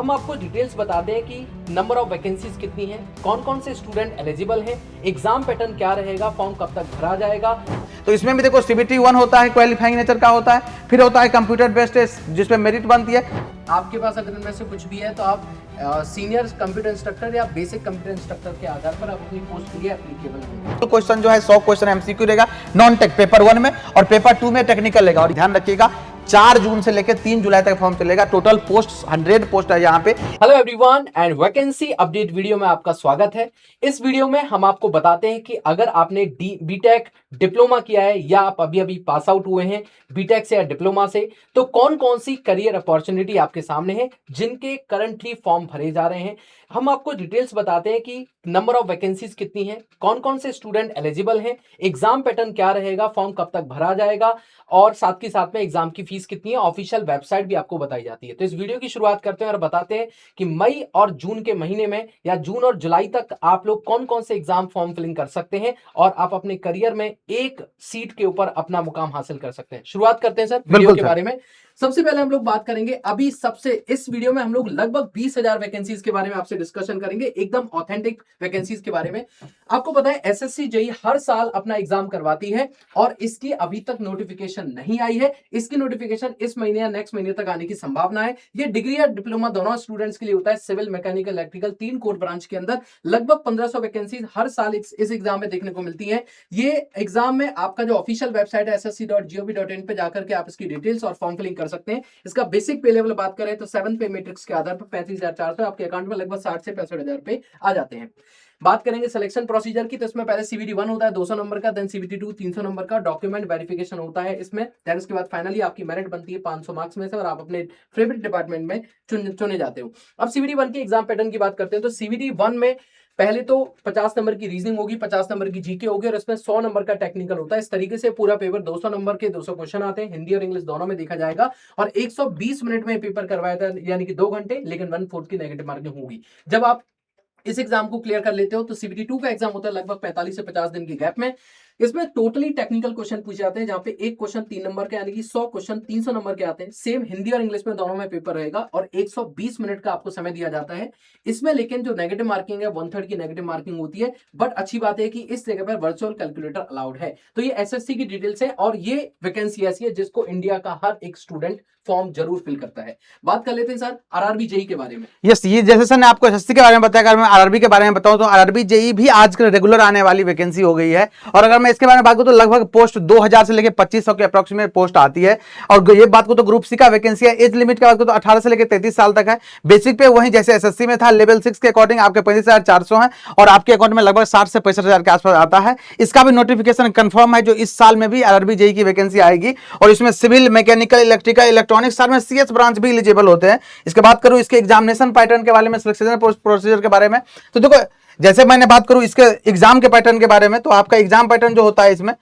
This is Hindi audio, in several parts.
हम आपको डिटेल्स बता दें कि नंबर ऑफ वैकेंसीज कितनी है, कौन कौन से स्टूडेंट एलिजिबल हैं, एग्जाम पैटर्न क्या रहेगा, फॉर्म कब तक भरा जाएगा। तो इसमें भी देखो CBT 1 होता है, क्वालिफाइंग नेचर का होता है, फिर होता है कंप्यूटर बेस्ड टेस्ट जिसपे मेरिट बनती है। आपके पास अगर इनमें से कुछ भी है तो आप सीनियर कंप्यूटर इंस्ट्रक्टर या बेसिक कंप्यूटर इंस्ट्रक्टर के आधार पर आप अपनी पोस्ट के लिए एप्लीकेबल हैं। तो क्वेश्चन जो है 100 क्वेश्चन MCQ रहेगा नॉन टेक पेपर 1 में, और पेपर 2 में टेक्निकल रहेगा। और ध्यान रखिएगा 4 जून से लेकर 3 जुलाई तक फॉर्म चलेगा। टोटल पोस्ट 100 पोस्ट है यहाँ पे। Hello everyone and vacancy update video में आपका स्वागत है। इस वीडियो में हम आपको बताते हैं कि अगर आपने बीटेक डिप्लोमा किया है या आप अभी अभी पास आउट हुए हैं बीटेक से या डिप्लोमा से, तो कौन कौन सी करियर अपॉर्चुनिटी आपके सामने है जिनके करंटली फॉर्म भरे जा रहे हैं। हम आपको डिटेल्स बताते हैं कि नंबर ऑफ वैकेंसीज कितनी है, कौन कौन से स्टूडेंट एलिजिबल हैं, एग्जाम पैटर्न क्या रहेगा, फॉर्म कब तक भरा जाएगा और साथ ही साथ में एग्जाम की फीस कितनी है। ऑफिशियल वेबसाइट भी आपको बताई जाती है। तो इस वीडियो की शुरुआत करते हैं और बताते हैं कि मई और जून के महीने में या जून और जुलाई तक आप लोग कौन कौन से एग्जाम फॉर्म फिलिंग कर सकते हैं और आप अपने करियर में एक सीट के ऊपर अपना मुकाम हासिल कर सकते हैं। शुरुआत करते हैं सर वीडियो के बारे में। सबसे पहले हम लोग बात करेंगे अभी सबसे इस वीडियो में हम लोग लगभग 20,000 वैकेंसीज के बारे में आपसे डिस्कशन करेंगे, एकदम ऑथेंटिक वैकेंसीज के बारे में। आपको पता है एसएससी जेईई हर साल अपना एग्जाम करवाती है और इसकी अभी तक नोटिफिकेशन नहीं आई है। इसकी नोटिफिकेशन इस महीने या नेक्स्ट महीने तक आने की संभावना है। ये डिग्री या डिप्लोमा दोनों स्टूडेंट्स के लिए होता है। Civil, mechanical, electrical 3 core branch के अंदर लगभग 1500 वैकेंसीज हर साल इस एग्जाम में देखने को मिलती है। ये एग्जाम में आपका जो ऑफिशियल वेबसाइट है ssc.gov.in पे जाकर के आप इसकी डिटेल्स और फॉर्म फिलिंग कर सकते हैं। इसका बेसिक पे लेवल बात करें तो 7 पे मैट्रिक्स के आधार पर 35,400 आपके अकाउंट में लगभग 60 से 65,000 रुपए आ जाते हैं। बात करेंगे सिलेक्शन प्रोसीजर की, तो इसमें पहले CBT 1 होता है 200 नंबर का, देन CBT 2 300 नंबर का, डॉक्यूमेंट वेरिफिकेशन होता है इसमें, देन उसके बाद फाइनली आपकी मेरिट बनती है 500 मार्क्स में से और आप अपने फेवरेट डिपार्टमेंट में चुने जाते हो। अब CBT 1 की एग्जाम पैटर्न की बात करते हैं तो CBT 1 में पहले तो 50 नंबर की रीजनिंग होगी, 50 नंबर की जीके होगी और इसमें 100 नंबर का टेक्निकल होता है। इस तरीके से पूरा पेपर 200 नंबर के 200 क्वेश्चन आते हैं, हिंदी और इंग्लिश दोनों में देखा जाएगा और 120 मिनट में पेपर करवाया था, यानी कि 2 घंटे, लेकिन 1/4 की नेगेटिव मार्किंग होगी। जब आप इस एग्जाम को क्लियर कर लेते हो तो CBT 2 का एग्जाम होता है लगभग 45 से 50 दिन की गैप में। इसमें टोटली टेक्निकल क्वेश्चन पूछे जाते हैं, जहां पे एक क्वेश्चन 3 नंबर के, यानी कि 100 क्वेश्चन 300 नंबर के आते हैं। सेम हिंदी और इंग्लिश में दोनों में पेपर रहेगा और 120 मिनट का आपको समय दिया जाता है इसमें। लेकिन जो नेगेटिव मार्किंग है 1/3 की नेगेटिव मार्किंग होती है। बट अच्छी बात है कि इस जगह पर वर्चुअल कैलकुलेटर अलाउड है। तो ये SSC की डिटेल्स है और ये वैकेंसी ऐसी है जिसको इंडिया का हर एक स्टूडेंट फॉर्म जरूर फिल करता है। बात कर लेते हैं सर RRB जेईई के बारे में। यस, ये जैसे सर ने आपको SSC के बारे में बताया, अगर मैं RRB के बारे में बताऊं तो RRB जेईई भी आजकल रेगुलर आने वाली वैकेंसी हो गई है। और अगर मैं इसके बारे में बात करूं तो लगभग पोस्ट 2000 से लेकर 2500 के अप्रोक्सीमेट पोस्ट आती है। और ये बात को तो ग्रुप सी का वैकेंसी है। एज लिमिट की बात करूं तो 18 से लेकर 33 साल तक है। बेसिक पे वहीं जैसे SSC में था लेवल 6 के अकॉर्डिंग आपके 35,400 है और आपके अकाउंट में लगभग 60 से 65,000 के आसपास आता है। इसका भी नोटिफिकेशन कंफर्म है जो इस साल में भी RRB जेईई की वैकेंसी आएगी और इसमें सिविल, मैकेनिकल, इलेक्ट्रिकल, इलेक्ट्रॉनिक्स साल में CS ब्रांच भी एलिजिबल होते हैं। इसके बात करूं इसके एग्जामिनेशन पैटर्न के बारे में, सिलेक्शन प्रोसीजर के बारे में, तो देखो जैसे मैंने बात करूं इसके एग्जाम के पैटर्न के बारे में, तो आपका एग्जाम पैटर्न जो होता है इसमें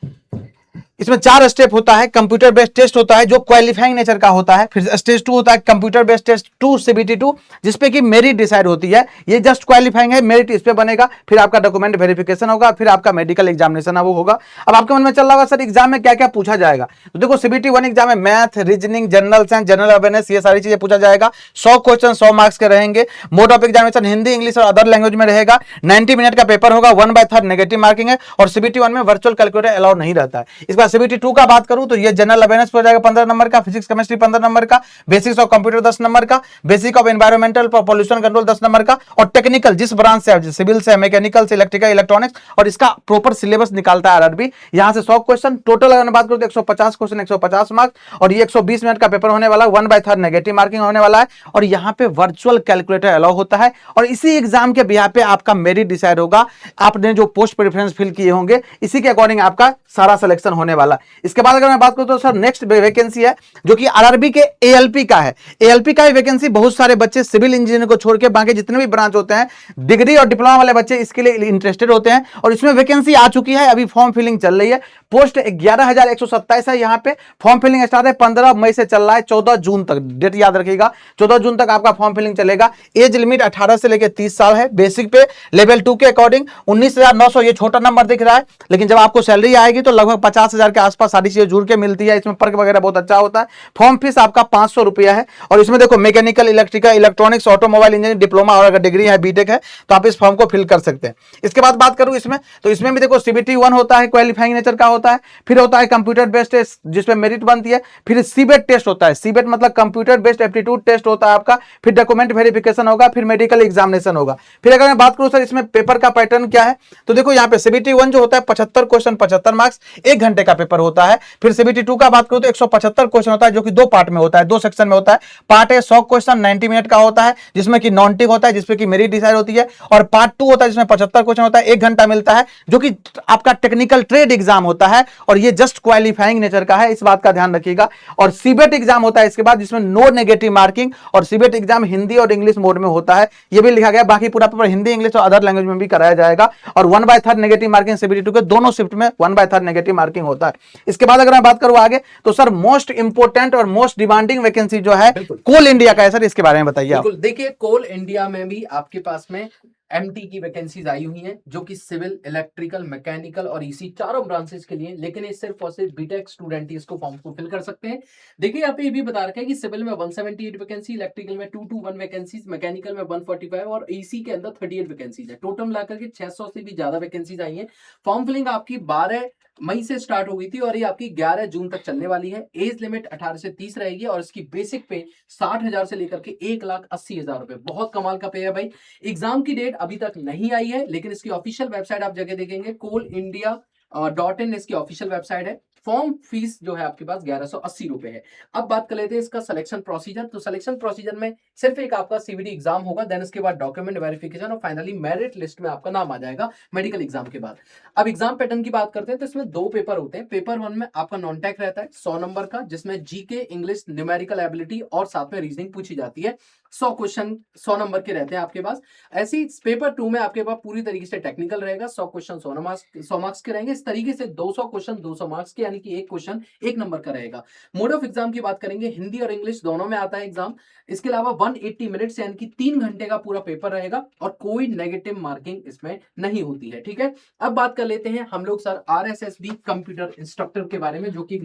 4 स्टेप होता है। कंप्यूटर बेस्ड टेस्ट होता है जो क्वालिफाइंग नेचर का होता है। फिर स्टेज 2 होता है कंप्यूटर बेस्ड टेस्ट 2 CBT 2 जिसपे कि मेरिट डिसाइड होती है। ये जस्ट क्वालिफाइंग है, मेरिट इस पे बनेगा। फिर आपका डॉक्यूमेंट वेरिफिकेशन होगा, फिर आपका मेडिकल एग्जामिनेशन वो होगा। अब आपके मन में चल रहा होगा सर एग्जाम में क्या क्या पूछा जाएगा, तो देखो CBT 1 एग्जाम में math, reasoning, general science, general awareness, ये सारी चीजें पूछा जाएगा। 100 क्वेश्चन 100 मार्क्स के रहेंगे। Mode of examination Hindi, English और अदर लैंग्वेज में रहेगा। 90 मिनट का पेपर होगा, 1/3 नेगेटिव मार्किंग है और CBT 1 में वर्चुअल कैलकुलेटर अलाउड नहीं रहता है। इसके बाद CBT 2 का बात करूं तो ये जनरल अवेयरनेस हो जाएगा 15 नंबर का, फिजिक्स केमिस्ट्री 15 नंबर का, बेसिक्स ऑफ कंप्यूटर 10 नंबर का, basic of environmental pollution control 10 number का और टेक्निकल जिस ब्रांच से है, सिविल से, मैकेनिकल से, इलेक्ट्रिकल, इलेक्ट्रॉनिक्स, और इसका प्रॉपर सिलेबस निकालता है RRB। यहां से 100 क्वेश्चन टोटल अगर मैं बात करूं तो 150 क्वेश्चन 150 मार्क्स और ये 120 मिनट का पेपर होने वाला, 1/3 नेगेटिव मार्किंग होने वाला है और यहां पे वर्चुअल कैलकुलेटर अलाउ होता है और इसी एग्जाम के बिहाफ पे आपका मेरिट डिसाइड होगा। आपने जो पोस्ट प्रेफरेंस फिल किए होंगे इसी के अकॉर्डिंग आपका सारा सिलेक्शन होने वाला। इसके बाद अगर मैं बात करूं तो सर नेक्स्ट वैकेंसी है जो कि RRB के ALP का है। ALP का वैकेंसी बहुत सारे बच्चे सिविल इंजीनियर को छोड़ के बाकी जितने भी ब्रांच होते हैं, डिग्री और डिप्लोमा वाले बच्चे इसके लिए इंटरेस्टेड होते हैं और इसमें वैकेंसी आ चुकी है। अभी फॉर्म फिलिंग चल रही है। पोस्ट 11,127 है। यहाँ पे फॉर्म फिलिंग स्टार्ट है 15 मई से चल रहा है 14 जून तक। डेट याद रखिएगा, 14 जून तक आपका फॉर्म फिलिंग चलेगा। एज लिमिट 18 से लेकर 30 साल है। बेसिक पे लेवल 2 के अकॉर्डिंग 19,900, ये छोटा नंबर दिख रहा है लेकिन जब आपको सैलरी आएगी तो लगभग 50,000 हजार के आसपास सारी चीजें जुड़ के मिलती है। इसमें पर्क वगैरह बहुत अच्छा होता है। फॉर्म फीस आपका 500 रुपया है। और इसमें देखो mechanical, electrical, electronics, automobile engineering, diploma और अगर डिग्री है, बीटेक है, तो आप इस फॉर्म को फिल कर सकते हैं। इसके बाद बात करूं इसमें, तो इसमें भी देखो CBT 1 होता है, क्वालिफाइंग नेचर का होता है। फिर होता है कंप्यूटर बेस्ड टेस्ट जिसमें मेरिट बनती है। फिर सीबेट टेस्ट होता है। सीबेट मतलब कंप्यूटर बेस्ड एप्टीट्यूड टेस्ट होता है आपका। फिर डॉक्यूमेंट वेरिफिकेशन होगा। फिर मेडिकल एग्जामिनेशन होगा। फिर अगर मैं बात करूं सर इसमें पेपर का पैटर्न क्या है, तो देखो यहाँ पे CBT 1 जो होता है 75 क्वेश्चन 75 मार्क्स, 1 घंटे का पेपर होता है। फिर CBT 2 का बात करूं तो 175 क्वेश्चन होता है, जो कि 2 पार्ट में होता है, 2 सेक्शन में होता है। पार्ट ए 100 क्वेश्चन 90 मिनट का होता है, जिसमें कि नॉन टिक होता है, जिसमें कि मेरिट डिसाइड होती है। और पार्ट 2 होता है जिसमें 75 क्वेश्चन होता है, 1 घंटा मिलता है, जो कि आपका टेक्निकल ट्रेड एग्जाम होता है। और ये जस्ट क्वालिफाइंग नेचर का है, इस बात का ध्यान रखिएगा। और सीबेट एग्जाम होता है इसके बाद, जिसमें नो नेगेटिव मार्किंग। और सीबेट एग्जाम हिंदी और इंग्लिश मोड में होता है, ये भी लिखा गया। बाकी पूरा पेपर हिंदी, इंग्लिश और अदर लैंग्वेज में भी कराया जाएगा। और 1/3 नेगेटिव मार्किंग CBT 2 के दोनों शिफ्ट में 1/3 नेगेटिव मार्किंग होता है। इसके बाद अगर मैं बात करूं आगे, तो सर मोस्ट इंपोर्टेंट और मोस्ट डिमांडिंग वैकेंसी जो है कोल इंडिया का है सर, इसके बारे में बताइए आप। बिल्कुल, देखिए कोल इंडिया में भी आपके पास में MT की वैकेंसीज आई हुई हैं, जो कि सिविल, इलेक्ट्रिकल, मैकेनिकल और EC चारों ब्रांचेस के लिए। लेकिन ये सिर्फ और सिर्फ बीटेक स्टूडेंट ही इसको फॉर्म को फिल कर सकते हैं। देखिए यहाँ पे ये भी बता रखा है कि सिविल में 178 वैकेंसी, इलेक्ट्रिकल में 221 वैकेंसीज, मैकेनिकल में 145 और EC के अंदर 38 वैकेंसीज है। टोटल मिलाकर के 600 से भी ज्यादा वैकेंसीज आई हैं। फॉर्म फिलिंग आपकी 12 मई से स्टार्ट हो गई थी और ये आपकी 11 जून तक चलने वाली है। एज लिमिट 18 से 30 रहेगी और इसकी बेसिक पे 60,000 से लेकर के 1,80,000 रुपए। बहुत कमाल का पे है भाई। एग्जाम की डेट अभी तक नहीं आई है, लेकिन इसकी ऑफिशियल वेबसाइट आप जगह देखेंगे, coalindia.in इसकी ऑफिशियल वेबसाइट है। फॉर्म फीस जो है आपके पास 1180 रुपए है। अब बात कर लेते हैं इसका सिलेक्शन प्रोसीजर। तो सिलेक्शन प्रोसीजर में सिर्फ एक आपका CBT एग्जाम होगा, देन इसके बाद डॉक्यूमेंट वेरिफिकेशन और फाइनली मेरिट लिस्ट में आपका नाम आ जाएगा मेडिकल एग्जाम के बाद। अब एग्जाम पैटर्न की बात करते हैं, तो इसमें 2 पेपर होते हैं। पेपर 1 में आपका नॉन टेक रहता है 100 नंबर का, जिसमें जीके, इंग्लिश, न्यूमेरिकल एबिलिटी और साथ में रीजनिंग पूछी जाती है। 100 क्वेश्चन 100 नंबर के रहते हैं आपके पास। ऐसे ही पेपर 2 में आपके पास पूरी तरीके से टेक्निकल रहेगा। 100 क्वेश्चन 100 मार्क्स के रहेंगे। इस तरीके से 200 क्वेश्चन 200 मार्क्स के, यानी कि एक क्वेश्चन 1 नंबर का रहेगा। मोड ऑफ एग्जाम की बात करेंगे, हिंदी और इंग्लिश दोनों में आता है एग्जाम। इसके अलावा 180 मिनट्स यानी कि 3 घंटे का पूरा पेपर रहेगा और कोई नेगेटिव मार्किंग इसमें नहीं होती है। ठीक है, अब बात कर लेते हैं हम लोग सर RSSB कंप्यूटर इंस्ट्रक्टर के बारे में, जो कि एक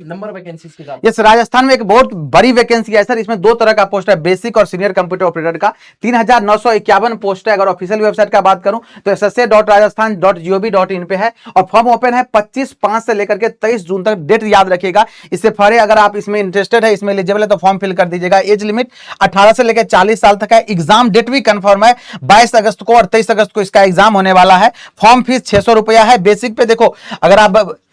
नंबर वैकेंसी के साथ। यस, राजस्थान में एक बहुत बड़ी वैकेंसी है सर। इसमें 2 तरह का पोस्ट है, बेसिक और सीनियर कंप्यूटर ऑपरेटर का। 3,951 पोस्ट है। अगर ऑफिशियल वेबसाइट का बात करूं तो ssa.rajasthan.gov.in पे है। और फॉर्म ओपन है 25/5 से लेकर के 23 जून तक। डेट याद रखिएगा। इससे पहले अगर आप इसमें इंटरेस्टेड है, इसमें एलिजिबल है, तो फॉर्म फिल कर दीजिएगा। एज लिमिट 18 से लेकर 40 साल तक है। एग्जाम डेट भी कंफर्म है, 22 अगस्त को और 23 अगस्त को इसका एग्जाम होने वाला है। फॉर्म फीस 600 रुपया है। बेसिक पे देखो, अगर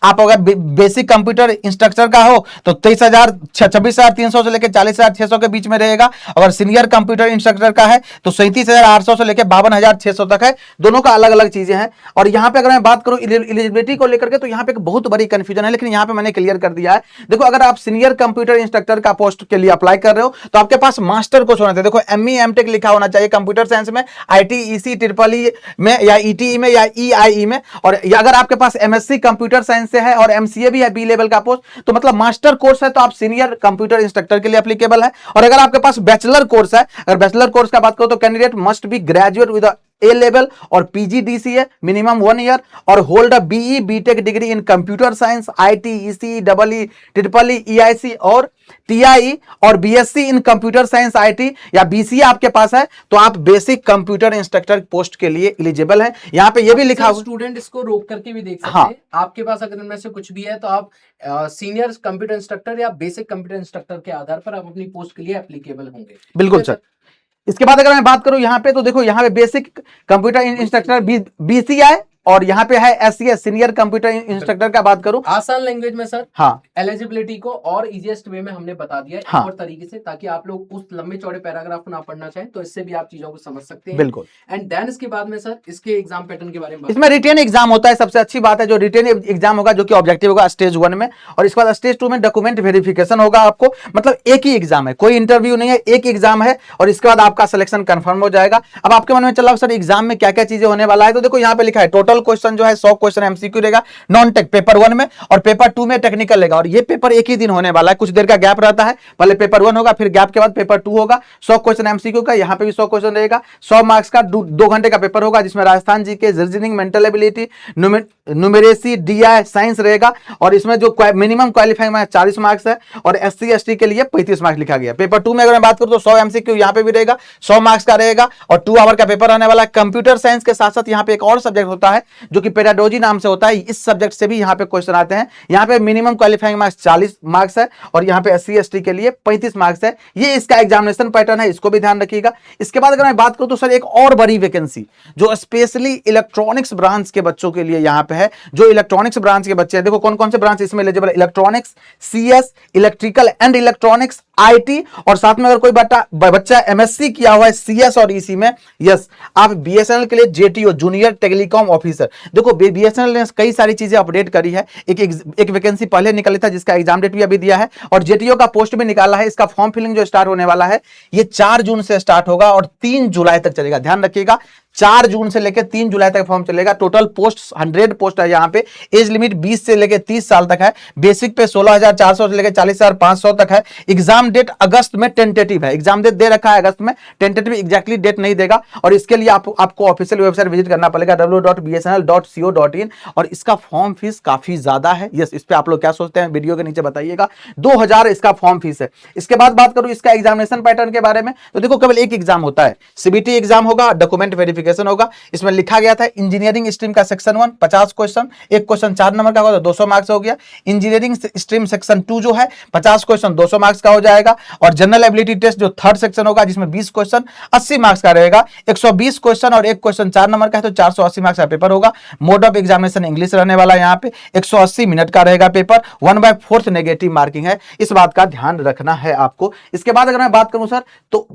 आप अगर बेसिक कंप्यूटर इंस्ट्रक्टर का हो तो 26,300 से लेकर 40,600 के बीच में रहेगा। अगर सीनियर कंप्यूटर इंस्ट्रक्टर का है तो 37,800 से लेकर 52,600 तक है। दोनों का अलग अलग चीजें हैं। और यहां पे अगर मैं बात करूं एलिजिबिलिटी को लेकर के, तो यहां पे एक बहुत बड़ी कंफ्यूजन है, लेकिन यहां पे मैंने क्लियर कर दिया है। देखो, अगर आप सीनियर कंप्यूटर इंस्ट्रक्टर का पोस्ट के लिए अप्लाई कर रहे हो तो आपके पास मास्टर कोर्स होना चाहिए। देखो, ME MTech लिखा होना चाहिए कंप्यूटर साइंस में, IT EC EEE में या ETE में या EIE में। और अगर आपके पास MSc कंप्यूटर साइंस से है और MCA भी है B लेवल का पोस्ट, तो मतलब मास्टर कोर्स है, तो आप सीनियर कंप्यूटर इंस्ट्रक्टर के लिए एप्लीकेबल है। और अगर आपके पास बैचलर कोर्स है, अगर बैचलर कोर्स का बात करो तो candidate must be graduate with A level और PGDCA मिनिमम 1 ईयर और hold a BE BTech degree in computer science, IT EC EE EIC और TIE और BSc in computer science IT या BCA आपके पास है, तो आप बेसिक कंप्यूटर इंस्ट्रक्टर पोस्ट के लिए एलिजिबल हैं। यहाँ पे ये भी लिखा हुआ, स्टूडेंट इसको रोक करके भी देख सकते हाँ। हैं। आपके पास अगर इनमें से कुछ भी है तो आप सीनियर कंप्यूटर इंस्ट्रक्टर या बेसिक कंप्यूटर इंस्ट्रक्टर के आधार पर आप अपनी पोस्ट के लिए एप्लीकेबल होंगे। बिल्कुल सर। इसके बाद अगर मैं बात करूं यहाँ पे, तो देखो यहाँ पे बेसिक कंप्यूटर इंस्ट्रक्टर BCI और यहाँ पे है SCS सीनियर कंप्यूटर इंस्ट्रक्टर का बात करूं। आसान लैंग्वेज में सर, हाँ, एलिजिबिलिटी को और इजीएस्ट वे में हमने बता दिया है, हाँ। और तरीके से, ताकि आप लोग उस लंबे चौड़े पैराग्राफ को ना पढ़ना चाहें, तो इससे भी आप चीजों को समझ सकते हैं। बिल्कुल। एंड देन इसके बाद में सर इसके एग्जाम पैटर्न के बारे में इसमें रिटेन एग्जाम होता है। सबसे अच्छी बात है जो रिटेन एग्जाम होगा, जो कि ऑब्जेक्टिव होगा स्टेज 1 में, और इसके बाद स्टेज 2 में डॉक्यूमेंट वेरिफिकेशन होगा आपको। मतलब एक ही एग्जाम है, कोई इंटरव्यू नहीं है, एक एग्जाम है, और इसके बाद आपका सिलेक्शन कंफर्म हो जाएगा। अब आपके मन में चला सर एग्जाम में क्या क्या चीजें होने वाला है, तो देखो यहाँ पे लिखा है टोटल टोटल क्वेश्चन जो है 100 क्वेश्चन एमसीक्यू रहेगा नॉन टेक पेपर 1 में, और पेपर 2 में टेक्निकल रहेगा। और ये पेपर एक ही दिन होने वाला है, कुछ देर का गैप रहता है, पहले पेपर 1 होगा, फिर गैप के बाद पेपर 2 होगा। 100 क्वेश्चन एमसीक्यू का, यहाँ पे भी 100 क्वेश्चन रहेगा। 100 मार्क्स का 2 घंटे का पेपर होगा, जिसमें राजस्थान जी के reasoning, mental ability, numeracy, DI, science रहेगा। और इसमें जो मिनिमम क्वालिफाइंग मार्क्स 40 मार्क्स है, और एससी एसटी के लिए 35 मार्क्स लिखा गया। पेपर 2 में अगर मैं बात करूं तो 100 एमसीक्यू यहाँ पे भी रहेगा, 100 मार्क्स का रहेगा, और 2 आवर का पेपर आने वाला है। कंप्यूटर साइंस के साथ साथ यहाँ पे एक और सब्जेक्ट होता है जो कि पेडागोजी नाम से होता है, इस सब्जेक्ट से भी यहाँ पे क्वेश्चन आते हैं। यहाँ पे मिनिमम क्वालिफाइंग मार्क्स 40 मार्क्स है, और यहाँ पे एससी एसटी के लिए 35 मार्क्स है। ये इसका एग्जामिनेशन पैटर्न है, इसको भी ध्यान रखिएगा। इसके बाद अगर मैं बात करूं तो सर एक और बड़ी वैकेंसी जो स्पेशली इलेक्ट्रॉनिक्स ब्रांच के बच्चों के लिए यहाँ पे है, जो इलेक्ट्रॉनिक्स ब्रांच के बच्चे हैं। देखो कौन कौन से ब्रांच इसमें एलिजिबल है, electronics, CS, electrical and electronics, IT, और साथ में अगर कोई बच्चा एमएससी किया हुआ है सीएस और ईसी में, यस, आप बीएसएनएल के लिए जेटीओ, जूनियर टेलीकॉम ऑफिसर। देखो बीएसएनएल ने कई सारी चीजें अपडेट करी है। एक वैकेंसी पहले निकली था जिसका एग्जाम डेट भी अभी दिया है, और जेटीओ का पोस्ट भी निकाला है। इसका फॉर्म फिलिंग जो स्टार्ट होने वाला है ये 4 जून से स्टार्ट होगा और 3 जुलाई तक चलेगा। ध्यान रखिएगा, 4 जून से लेकर 3 जुलाई तक फॉर्म चलेगा। टोटल पोस्ट 100 पोस्ट है। यहाँ पे एज लिमिट 20 से लेकर 30 साल तक है। बेसिक पे 16,400 से लेकर 40,500 तक है। एग्जाम डेट अगस्त में टेंटेटिव है, एग्जाम डेट दे रखा है अगस्त में, टेंटेटिव एग्जैक्टली डेट नहीं देगा। और इसके लिए आपको ऑफिशियल वेबसाइट विजिट करना पड़ेगा www.bsnl.co.in। और इसका फॉर्म फीस काफी ज्यादा है। यस, इस पे आप लोग क्या सोचते हैं वीडियो के नीचे बताइएगा। 2000 इसका फॉर्म फीस है। इसके बाद बात करूं इसका एग्जामिनेशन पैटर्न के बारे में, तो देखो केवल एक एग्जाम होता है, सीबीटी एग्जाम होगा, डॉक्यूमेंट वेरिफिकेशन होगा। इसमें लिखा गया था इंजीनियरिंग स्ट्रीम का सेक्शन 1 50 क्वेश्चन, एक क्वेश्चन 4 नंबर का होगा तो 200 मार्क्स हो गया। इंजीनियरिंग स्ट्रीम सेक्शन 2 जो है 50 क्वेश्चन 200 मार्क्स का हो जाएगा। और जनरल एबिलिटी टेस्ट जो थर्ड सेक्शन होगा जिसमें 20 क्वेश्चन 80 मार्क्स का रहेगा। 120 क्वेश्चन और एक क्वेश्चन 4 नंबर का है तो 480 मार्क्स का पेपर होगा। मोड ऑफ एग्जामिनेशन इंग्लिश रहने वाला है। यहाँ पे 180 मिनट का रहेगा पेपर, 1/4 नेगेटिव मार्किंग है, इस बात का ध्यान रखना है आपको। इसके बाद अगर मैं बात करूं सर तो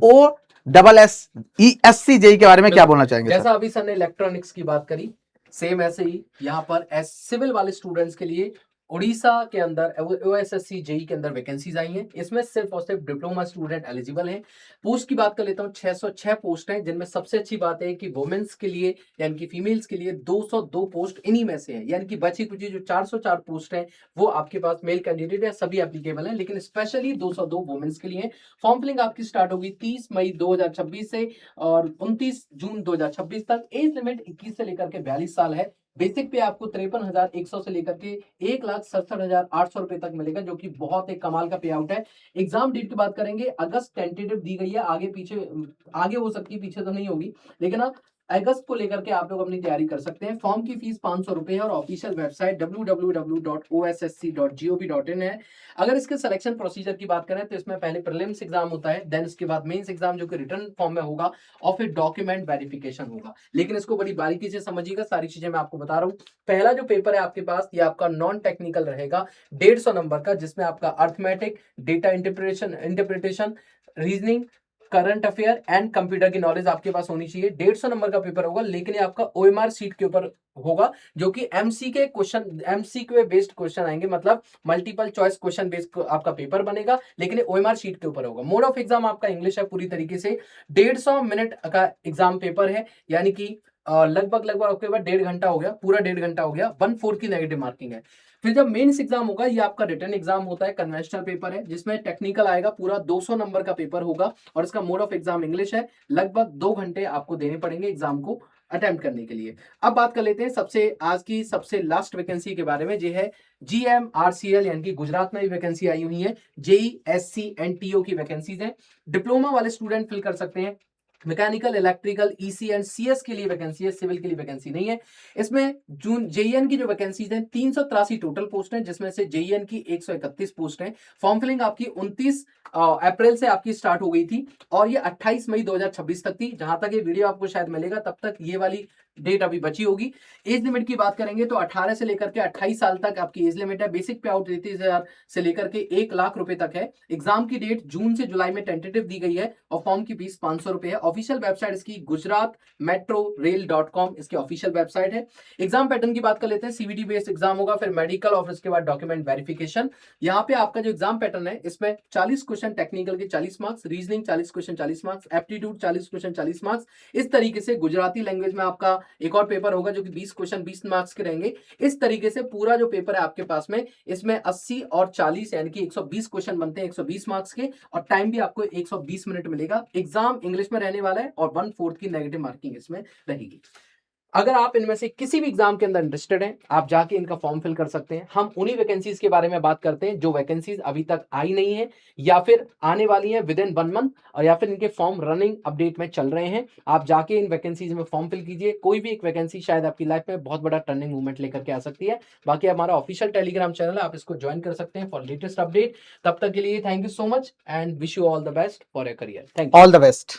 OSSC जेई के बारे में क्या बोलना चाहेंगे? जैसा अभी सर ने इलेक्ट्रॉनिक्स की बात करी, सेम ऐसे ही यहाँ पर सिविल वाले स्टूडेंट्स के लिए उड़ीसा के अंदर OSSC जेई के अंदर वैकेंसीज आई हैं। इसमें सिर्फ और सिर्फ डिप्लोमा स्टूडेंट एलिजिबल हैं। पोस्ट की बात कर लेता हूँ, 606 पोस्ट हैं, जिनमें सबसे अच्छी बात है कि वुमेन्स के लिए यानी कि फीमेल्स के लिए 202 पोस्ट इन्हीं में से है। यानी कि बची कुची जो 404 पोस्ट हैं वो आपके पास मेल कैंडिडेट है, सभी एप्लीकेबल हैं, लेकिन स्पेशली 202 वुमेन्स के लिए। फॉर्म फिलिंग आपकी स्टार्ट होगी 30 मई 2026 से और 29 जून 2026 तक। एज लिमिट 21 से लेकर के 42 साल है। बेसिक पे आपको 53,100 से लेकर के 1,67,800 रुपए तक मिलेगा, जो कि बहुत एक कमाल का पे आउट है। एग्जाम डेट की बात करेंगे, अगस्त टेंटेटिव दी गई है, आगे पीछे आगे हो सकती है, पीछे तो नहीं होगी, लेकिन आप अगस्त को लेकर के आप लोग अपनी तैयारी कर सकते हैं। फॉर्म की फीस 500 रुपए है और ऑफिशियल वेबसाइट www.ossc.gov.in है। अगर इसके सिलेक्शन प्रोसीजर की बात करें तो इसमें पहले प्रीलिम्स एग्जाम होता है, देन इसके बाद मेंस एग्जाम जो कि रिटर्न फॉर्म में होगा, और फिर डॉक्यूमेंट वेरिफिकेशन होगा। लेकिन इसको बड़ी बारीकी से समझिएगा, सारी चीजें मैं आपको बता रहा हूँ। पहला जो पेपर है आपके पास ये आपका नॉन टेक्निकल रहेगा 150 नंबर का, जिसमें आपका arithmetic, data interpretation, reasoning, current affair and computer की नॉलेज आपके पास होनी चाहिए। 150 नंबर का पेपर होगा, लेकिन ये आपका OMR सीट के ऊपर होगा, जो कि MCQ बेस्ड क्वेश्चन आएंगे, मतलब मल्टीपल चॉइस क्वेश्चन बेस्ड आपका पेपर बनेगा, लेकिन OMR सीट के ऊपर होगा। मोड ऑफ एग्जाम आपका इंग्लिश है पूरी तरीके से। 150 मिनट का एग्जाम पेपर है, यानी कि लगभग आपके पास 1.5 घंटा हो गया, पूरा 1.5 घंटा हो गया। 1/4 की नेगेटिव मार्किंग है। फिर जब मेंस एग्जाम होगा, ये आपका रिटन एग्जाम होता है, कन्वेंशनल पेपर है, जिसमें टेक्निकल आएगा, पूरा 200 नंबर का पेपर होगा, और इसका मोड ऑफ एग्जाम इंग्लिश है। लगभग 2 घंटे आपको देने पड़ेंगे एग्जाम को अटेम्प्ट करने के लिए। अब बात कर लेते हैं आज की सबसे लास्ट वैकेंसी के बारे में, जो है GMRCL यानी कि गुजरात में भी वैकेंसी आई हुई है। JEE, SC, NTO की वैकेंसीज हैं। डिप्लोमा वाले स्टूडेंट फिल कर सकते हैं। Mechanical, electrical, EC and CS के लिए वैकेंसी है, सिविल के लिए वैकेंसी नहीं है। इसमें जून JEN की जो वैकेंसीज हैं 383 टोटल पोस्ट हैं, जिसमें से JEN की 131 पोस्ट हैं। फॉर्म फिलिंग आपकी 29 अप्रैल से आपकी स्टार्ट हो गई थी और ये 28 मई 2026 तक थी। जहां तक ये वीडियो आपको शायद मिलेगा तब तक ये वाली डेट अभी बची होगी। एज लिमिट की बात करेंगे तो 18 से लेकर के 28 साल तक आपकी एज लिमिट है। बेसिक पे आउट 33,000 से लेकर के 1 लाख रुपए तक है। एग्जाम की डेट जून से जुलाई में टेंटेटिव दी गई है और फॉर्म की फीस 500 रुपए है। ऑफिशियल वेबसाइट इसकी gujaratmetrorail.com इसकी ऑफिशियल वेबसाइट है। एग्जाम पैटर्न की बात कर लेते हैं। CBT बेस्ड एग्जाम होगा, फिर मेडिकल और उसके बाद डॉक्यूमेंट वेरिफिकेशन। यहाँ पे आपका जो एग्जाम पैटर्न है इसमें 40 क्वेश्चन टेक्निकल के 40 marks, reasoning 40 question 40 marks, aptitude 40 question 40 marks. इस तरीके से गुजराती लैंग्वेज में आपका एक और पेपर होगा जो कि 20 क्वेश्चन 20 मार्क्स के रहेंगे। इस तरीके से पूरा जो पेपर है आपके पास में, इसमें 80 और 40 यानी कि 120 क्वेश्चन बनते हैं 120 मार्क्स के, और टाइम भी आपको 120 मिनट मिलेगा। एग्जाम इंग्लिश में रहने वाला है और 1/4 की नेगेटिव मार्किंग इसमें रहेगी। अगर आप इनमें से किसी भी एग्जाम के अंदर इंटरेस्टेड हैं, आप जाके इनका फॉर्म फिल कर सकते हैं। हम उन्हीं वैकेंसीज के बारे में बात करते हैं जो वैकेंसीज अभी तक आई नहीं है या फिर आने वाली हैं विद इन 1 मंथ, और या फिर इनके फॉर्म रनिंग अपडेट में चल रहे हैं। आप जाके इन वैकेंसीज में फॉर्म फिल कीजिए। कोई भी एक वैकेंसी शायद आपकी लाइफ में बहुत बड़ा टर्निंग मूवमेंट लेकर के आ सकती है। बाकी हमारा ऑफिशियल टेलीग्राम चैनल है, आप इसको ज्वाइन कर सकते हैं फॉर लेटेस्ट अपडेट। तब तक के लिए thank you so much and wish you all the best for your career. Thank you. All the best.